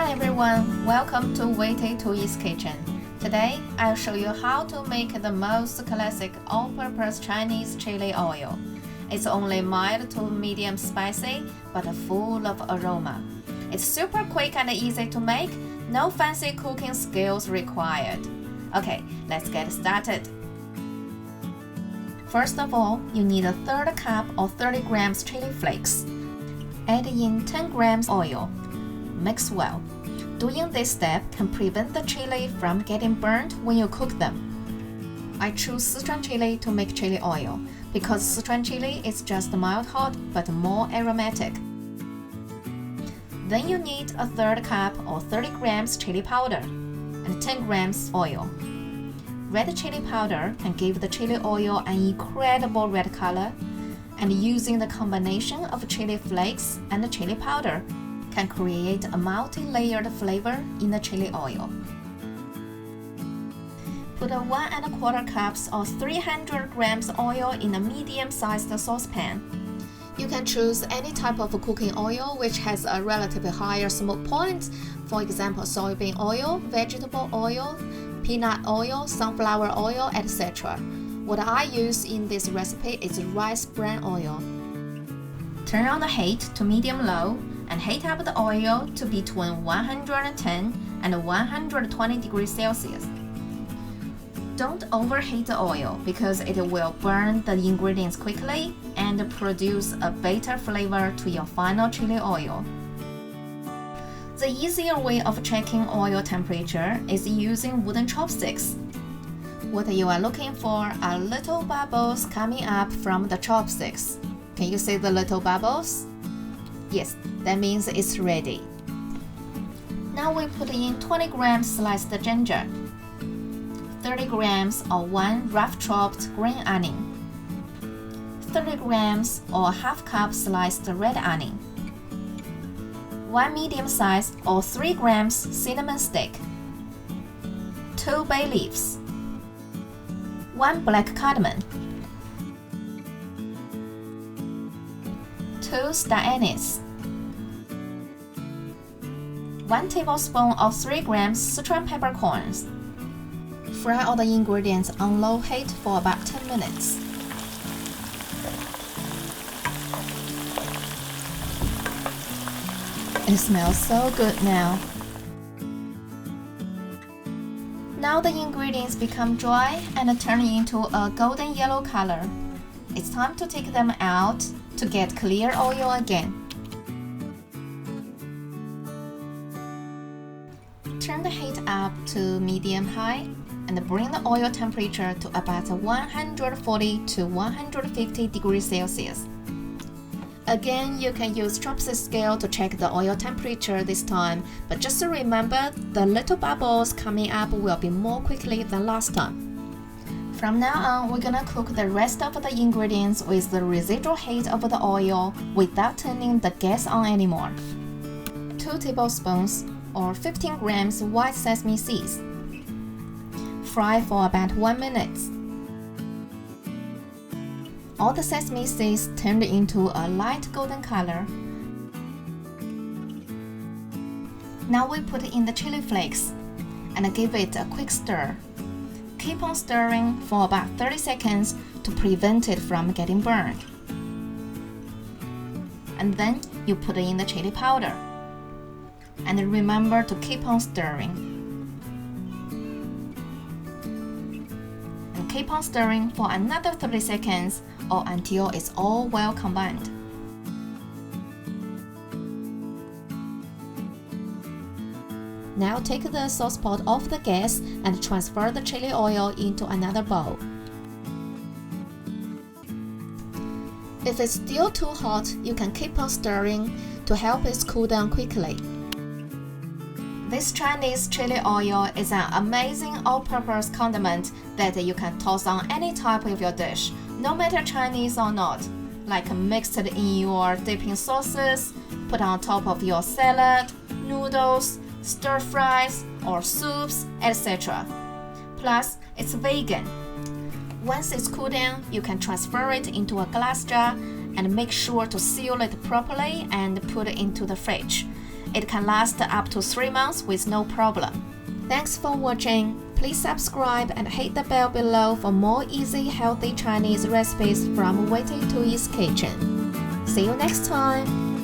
Hi everyone, welcome to Waited to East Kitchen. Today, I'll show you how to make the most classic all-purpose Chinese chili oil. It's only mild to medium spicy, but full of aroma. It's super quick and easy to make, no fancy cooking skills required. Okay, let's get started. First of all, you need a third cup or 30 grams chili flakes. Add in 10 grams oil. Mix well. Doing this step can prevent the chili from getting burnt when you cook them. I choose Sichuan chili to make chili oil because Sichuan chili is just mild hot but more aromatic. Then you need a third cup or 30 grams chili powder and 10 grams oil. Red chili powder can give the chili oil an incredible red color, and using the combination of chili flakes and the chili powder can create a multi-layered flavor in the chili oil. Put 1¼ cups or 300 grams oil in a medium-sized saucepan. You can choose any type of cooking oil which has a relatively higher smoke point, for example soybean oil, vegetable oil, peanut oil, sunflower oil, etc. What I use in this recipe is rice bran oil. Turn on the heat to medium-low and heat up the oil to between 110 and 120 degrees Celsius. Don't overheat the oil because it will burn the ingredients quickly and produce a bitter flavor to your final chili oil. The easier way of checking oil temperature is using wooden chopsticks. What you are looking for are little bubbles coming up from the chopsticks. Can you see the little bubbles? Yes, that means it's ready. Now we put in 20 grams sliced ginger, 30 grams or 1 rough chopped green onion, 30 grams or ½ cup sliced red onion, 1 medium-sized or 3 grams cinnamon stick, 2 bay leaves, 1 black cardamom, 2 star anise, 1 tablespoon or 3 grams Sichuan peppercorns. Fry all the ingredients on low heat for about 10 minutes. It smells so good now. Now the ingredients become dry and turn into a golden yellow color. It's time to take them out to get clear oil again. Turn the heat up to medium-high and bring the oil temperature to about 140 to 150 degrees Celsius. Again, you can use chopstick scale to check the oil temperature this time, but just remember the little bubbles coming up will be more quickly than last time. From now on, we're gonna cook the rest of the ingredients with the residual heat of the oil without turning the gas on anymore. 2 tablespoons or 15 grams white sesame seeds. Fry for about 1 minute. All the sesame seeds turned into a light golden color. Now we put in the chili flakes and give it a quick stir. Keep on stirring for about 30 seconds to prevent it from getting burned. And then you put in the chili powder. And remember to keep on stirring. And keep on stirring for another 30 seconds or until it's all well combined. Now take the sauce pot off the gas and transfer the chili oil into another bowl. If it's still too hot, you can keep on stirring to help it cool down quickly. This Chinese chili oil is an amazing all-purpose condiment that you can toss on any type of your dish, no matter Chinese or not, like mixed in your dipping sauces, put on top of your salad, noodles, stir fries, or soups, etc. Plus, it's vegan. Once it's cooled down, you can transfer it into a glass jar and make sure to seal it properly and put it into the fridge. It can last up to 3 months with no problem. Thanks for watching. Please subscribe and hit the bell below for more easy, healthy Chinese recipes from Waiting to Eat's kitchen. See you next time!